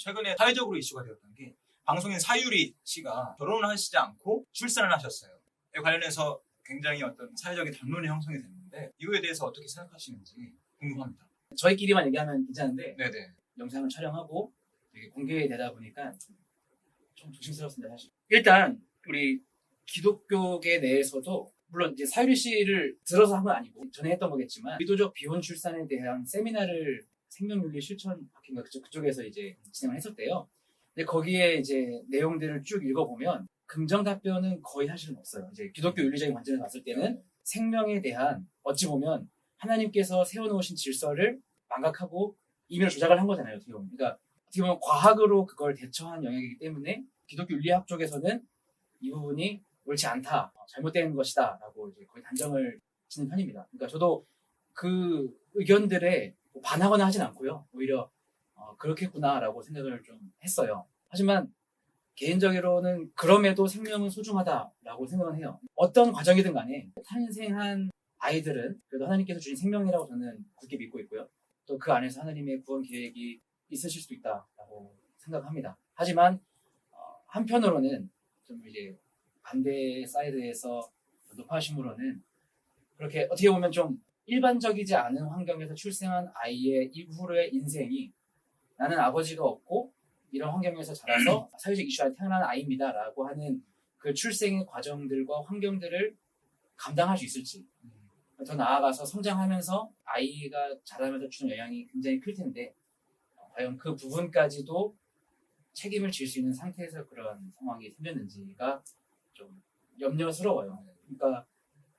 최근에 사회적으로 이슈가 되었던 게 방송인 사유리 씨가 결혼을 하시지 않고 출산을 하셨어요. 이에 관련해서 굉장히 어떤 사회적인 담론이 형성이 됐는데 이거에 대해서 어떻게 생각하시는지 궁금합니다. 저희끼리만 얘기하면 괜찮은데 네네. 영상을 촬영하고 되게 공개되다 보니까 좀 조심스럽습니다, 사실. 일단 우리 기독교계 내에서도 물론 이제 사유리 씨를 들어서 한 건 아니고 전에 했던 거겠지만 의도적 비혼 출산에 대한 세미나를 생명윤리 실천학회인가 그쪽에서 이제 진행을 했었대요. 근데 거기에 이제 내용들을 쭉 읽어보면 긍정 답변은 거의 사실은 없어요. 이제 기독교 윤리적인 관점에서 봤을 때는 생명에 대한 어찌 보면 하나님께서 세워놓으신 질서를 망각하고 임의로 조작을 한 거잖아요. 어떻게 보면. 그러니까 어떻게 보면 과학으로 그걸 대처한 영역이기 때문에 기독교 윤리학 쪽에서는 이 부분이 옳지 않다, 잘못된 것이다 라고 이제 거의 단정을 짓는 편입니다. 그러니까 저도 그 의견들에 반하거나 하진 않고요. 오히려 그렇겠구나 라고 생각을 좀 했어요. 하지만 개인적으로는 그럼에도 생명은 소중하다라고 생각을 해요. 어떤 과정이든 간에 탄생한 아이들은 그래도 하나님께서 주신 생명이라고 저는 굳게 믿고 있고요. 또 그 안에서 하나님의 구원 계획이 있으실 수도 있다라고 생각합니다. 하지만 한편으로는 좀 이제 반대 사이드에서 높아심으로는 그렇게 어떻게 보면 좀 일반적이지 않은 환경에서 출생한 아이의 이후의 인생이 나는 아버지가 없고 이런 환경에서 자라서 사회적 이슈에 태어난 아이입니다 라고 하는 그 출생의 과정들과 환경들을 감당할 수 있을지, 더 나아가서 성장하면서 아이가 자라면서 주는 영향이 굉장히 클 텐데 과연 그 부분까지도 책임을 질 수 있는 상태에서 그런 상황이 생겼는지가 좀 염려스러워요. 그러니까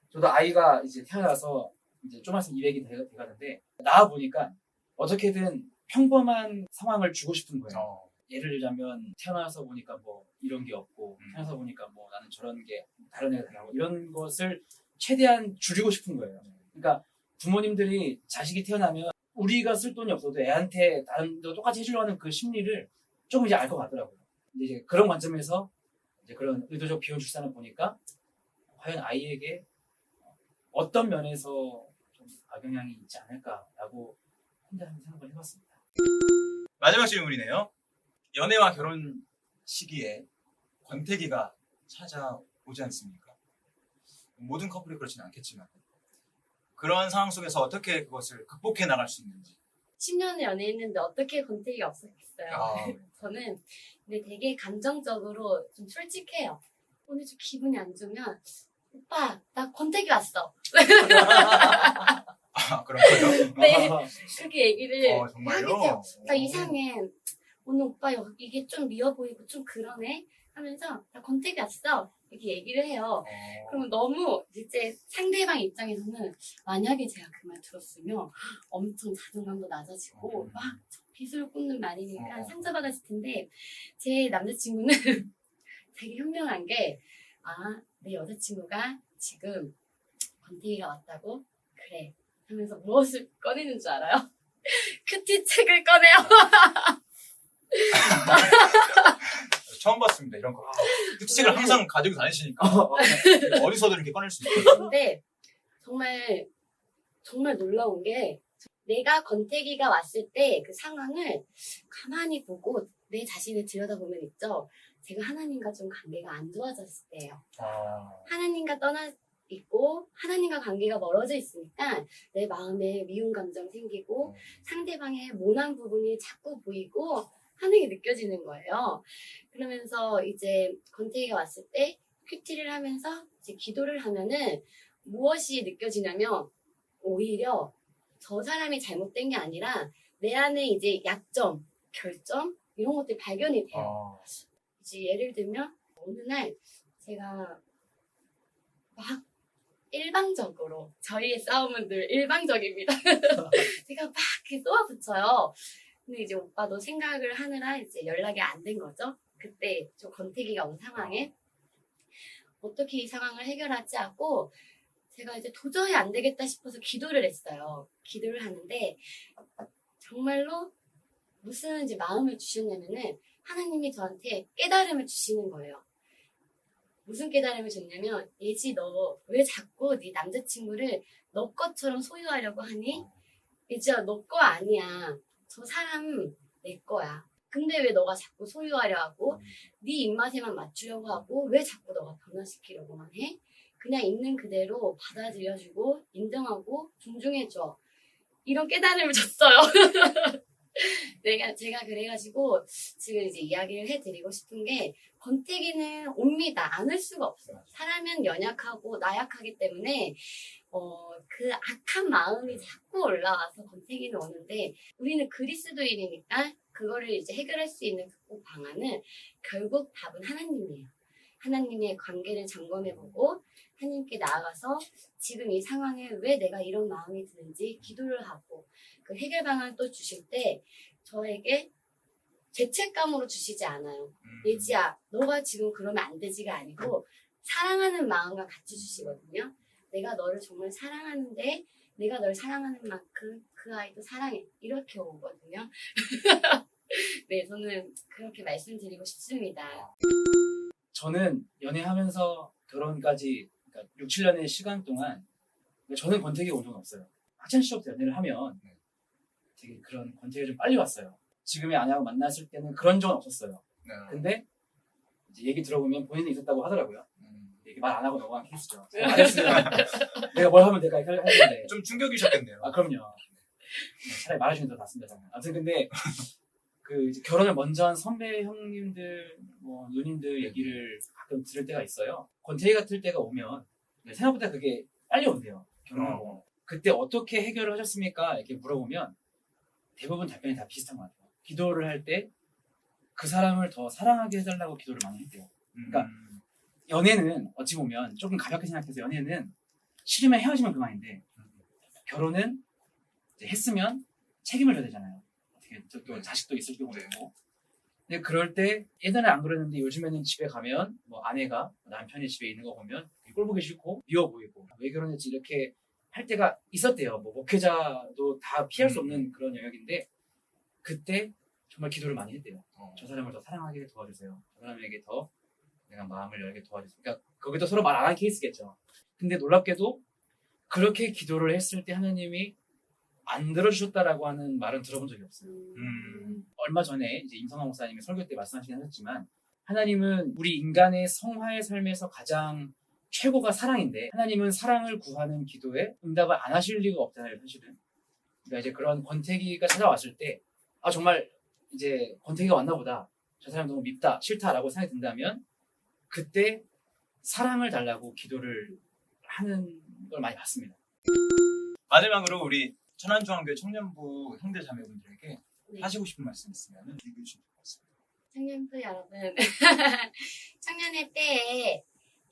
저도 아이가 이제 태어나서 이제 좀 있으면 200이 돼가는데 나와 보니까 어떻게든 평범한 상황을 주고 싶은 거예요. 예를 들자면 태어나서 보니까 뭐 이런 게 없고 태어나서 보니까 뭐 나는 저런 게 다른 애가 다르고 이런 것을 최대한 줄이고 싶은 거예요. 그러니까 부모님들이 자식이 태어나면 우리가 쓸 돈이 없어도 애한테 다른 데 똑같이 해주려고 하는 그 심리를 조금 이제 알 것 같더라고요. 이제 그런 관점에서 이제 그런 의도적 비혼 출산을 보니까 과연 아이에게 어떤 면에서 좀 악영향이 있지 않을까라고 혼자 한번 생각을 해봤습니다. 마지막 질문이네요. 연애와 결혼 시기에 권태기가 찾아오지 않습니까? 모든 커플이 그렇지는 않겠지만 그런 상황 속에서 어떻게 그것을 극복해 나갈 수 있는지. 10년을 연애했는데 어떻게 권태기가 없었겠어요. 저는 근데 되게 감정적으로 좀 솔직해요. 오늘 좀 기분이 안 좋으면 오빠 나 권태기 왔어. 그렇군요. 네, 그렇게 얘기를 정말요? 하게 돼요. 나 이상해. 오늘 오빠 이게 좀 미워 보이고 좀 그러네 하면서 나 권태기 왔어. 이렇게 얘기를 해요. 그러면 너무 이제 상대방 입장에서는 만약에 제가 그 말 들었으면 엄청 자존감도 낮아지고 막 비수를 꽂는 말이니까 상처받았을 텐데 제 남자친구는 되게 현명한 게 내 여자친구가 지금 권태기가 왔다고? 그래 하면서 무엇을 꺼내는 줄 알아요? 큐티책을 꺼내요. 처음 봤습니다. 이런 거. 큐티책을 항상 가지고 다니시니까 어디서든 이렇게 꺼낼 수 있어요. 근데 정말 놀라운 게 내가 권태기가 왔을 때 그 상황을 가만히 보고 내 자신을 들여다보면 있죠. 제가 하나님과 좀 관계가 안 좋아졌을 때예요. 하나님과 떠나 있고 하나님과 관계가 멀어져 있으니까 내 마음에 미운 감정 생기고 상대방의 모난 부분이 자꾸 보이고 하는 게 느껴지는 거예요. 그러면서 이제 권태기가 왔을 때 큐티를 하면서 이제 기도를 하면은 무엇이 느껴지냐면 오히려 저 사람이 잘못된 게 아니라 내 안에 이제 약점, 결점 이런 것들이 발견이 돼요. 이제 예를 들면 어느 날 제가 막 일방적으로 저희의 싸움은 늘 일방적입니다. 제가 막 이렇게 쏘아붙여요. 근데 이제 오빠도 생각을 하느라 이제 연락이 안 된 거죠. 그때 좀 권태기가 온 상황에 어떻게 이 상황을 해결하지 하고 제가 이제 도저히 안 되겠다 싶어서 기도를 했어요. 기도를 하는데 정말로 무슨 이제 마음을 주셨냐면은 하나님이 저한테 깨달음을 주시는 거예요. 무슨 깨달음을 줬냐면 예지 너 왜 자꾸 네 남자친구를 너 것처럼 소유하려고 하니? 예지야 너 거 아니야. 저 사람 내 거야. 근데 왜 너가 자꾸 소유하려 하고 네 입맛에만 맞추려고 하고 왜 자꾸 너가 변화시키려고만 해? 그냥 있는 그대로 받아들여주고 인정하고 존중해줘. 이런 깨달음을 줬어요. 제가 그래가지고 지금 이제 이야기를 해드리고 싶은 게 권태기는 옵니다. 안 올 수가 없어요. 사람은 연약하고 나약하기 때문에 그 악한 마음이 자꾸 올라와서 권태기는 오는데 우리는 그리스도인이니까 그거를 이제 해결할 수 있는 극복 방안은 결국 답은 하나님이에요. 하나님의 관계를 점검해보고 하나님께 나아가서 지금 이 상황에 왜 내가 이런 마음이 드는지 기도를 하고 그 해결 방안을 또 주실 때 저에게 죄책감으로 주시지 않아요. 예지야, 너가 지금 그러면 안 되지가 아니고 사랑하는 마음과 같이 주시거든요. 내가 너를 정말 사랑하는데 내가 널 사랑하는 만큼 그 아이도 사랑해. 이렇게 오거든요. 네, 저는 그렇게 말씀드리고 싶습니다. 저는 연애하면서 결혼까지 그러니까 6, 7년의 시간 동안 저는 권태기가 온 적은 없어요. 학창 시절부터 연애를 하면 되게 그런 권태기가 좀 빨리 왔어요. 지금의 아내하고 만났을 때는 그런 적은 없었어요. 근데 이제 얘기 들어보면 본인이 있었다고 하더라고요. 얘기 말 안 하고 넘어간 케이스죠. 말했으면 내가 뭘 하면 될까 할 텐데. 좀 충격이셨겠네요. 아, 그럼요. 차라리 말해주는 게 더 낫습니다. 저는. 아무튼 근데 그 이제 결혼을 먼저 한 선배 형님들, 뭐 누님들 얘기를 가끔 들을 때가 있어요. 권태기 같을 때가 오면 생각보다 그게 빨리 온대요. 결혼하고. 그때 어떻게 해결을 하셨습니까? 이렇게 물어보면 대부분 답변이 다 비슷한 것 같아요. 기도를 할 때 그 사람을 더 사랑하게 해달라고 기도를 많이 했대요. 그러니까 연애는 어찌 보면 조금 가볍게 생각해서 연애는 싫으면 헤어지면 그만인데 결혼은 이제 했으면 책임을 져야 되잖아요. 어떻게 또 자식도 있을 경우도 있고. 근데 그럴 때 예전에 안 그랬는데 요즘에는 집에 가면 뭐 아내가 남편이 집에 있는 거 보면 꼴 보기 싫고 미워 보이고 왜 결혼했지 이렇게 할 때가 있었대요. 뭐 목회자도 다 피할 수 없는 그런 영역인데 그때 정말 기도를 많이 했대요. 저 사람을 더 사랑하게 도와주세요. 저 사람에게 더 내가 마음을 열게 도와주세요. 그러니까 거기도 서로 말 안 한 케이스겠죠. 근데 놀랍게도 그렇게 기도를 했을 때 하나님이 안 들어주셨다라고 하는 말은 들어본 적이 없어요. 얼마 전에 이제 임성환 목사님이 설교 때 말씀하시긴 하셨지만 하나님은 우리 인간의 성화의 삶에서 가장 최고가 사랑인데 하나님은 사랑을 구하는 기도에 응답을 안 하실 리가 없잖아요, 사실은. 그러니까 이제 그런 권태기가 찾아왔을 때 정말 이제 권태기가 왔나 보다. 저 사람 너무 밉다, 싫다라고 생각이 든다면 그때 사랑을 달라고 기도를 하는 걸 많이 봤습니다. 마지막으로 우리 천안중앙교회 청년부 형제 자매분들에게 네. 하시고 싶은 말씀 있으면 얘기해 주시면 좋겠습니다. 청년부 여러분, 청년의 때에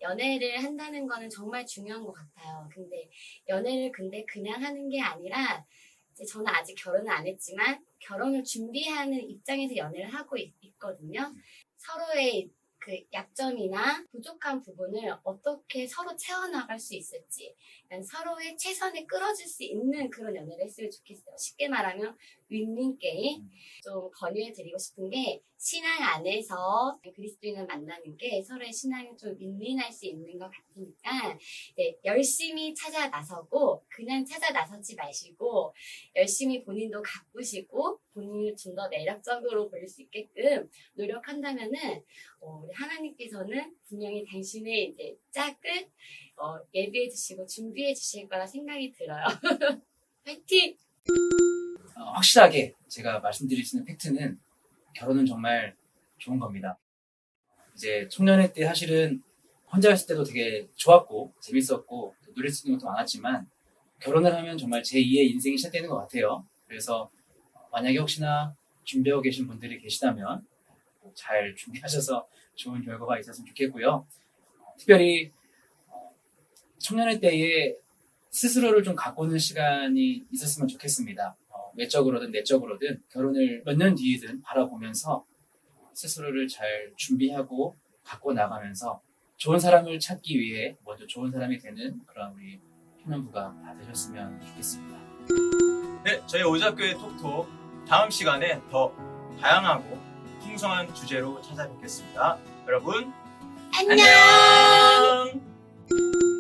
연애를 한다는 거는 정말 중요한 것 같아요. 근데 연애를 그냥 하는 게 아니라 이제 저는 아직 결혼을 안 했지만 결혼을 준비하는 입장에서 연애를 하고 있거든요. 서로의 그 약점이나 부족한 부분을 어떻게 서로 채워나갈 수 있을지 서로의 최선을 끌어줄 수 있는 그런 연애를 했으면 좋겠어요. 쉽게 말하면 윈윈 게임. 좀 권유해드리고 싶은 게 신앙 안에서 그리스도인을 만나는 게 서로의 신앙을 좀 윈윈할 수 있는 것 같으니까 열심히 찾아 나서고 그냥 찾아 나서지 마시고 열심히 본인도 가꾸시고 본인을 좀 더 매력적으로 보일 수 있게끔 노력한다면은 우리 하나님께서는 분명히 당신의 이제 짝을 예비해 주시고 준비해 주실 거라 생각이 들어요. 파이팅! 확실하게 제가 말씀드릴 수 있는 팩트는 결혼은 정말 좋은 겁니다. 이제 청년회 때 사실은 혼자 있을 때도 되게 좋았고 재밌었고 누릴 수 있는 것도 많았지만 결혼을 하면 정말 제2의 인생이 시작되는 것 같아요. 그래서 만약에 혹시나 준비하고 계신 분들이 계시다면 잘 준비하셔서 좋은 결과가 있었으면 좋겠고요. 특별히 청년회 때에 스스로를 좀 가꾸는 시간이 있었으면 좋겠습니다. 외적으로든 내적으로든 결혼을 몇 년 뒤이든 바라보면서 스스로를 잘 준비하고 갖고 나가면서 좋은 사람을 찾기 위해 먼저 좋은 사람이 되는 그런 우리 청년부가 다 되셨으면 좋겠습니다. 네, 저희 오작교회 톡톡 다음 시간에 더 다양하고 풍성한 주제로 찾아뵙겠습니다. 여러분 안녕! 안녕!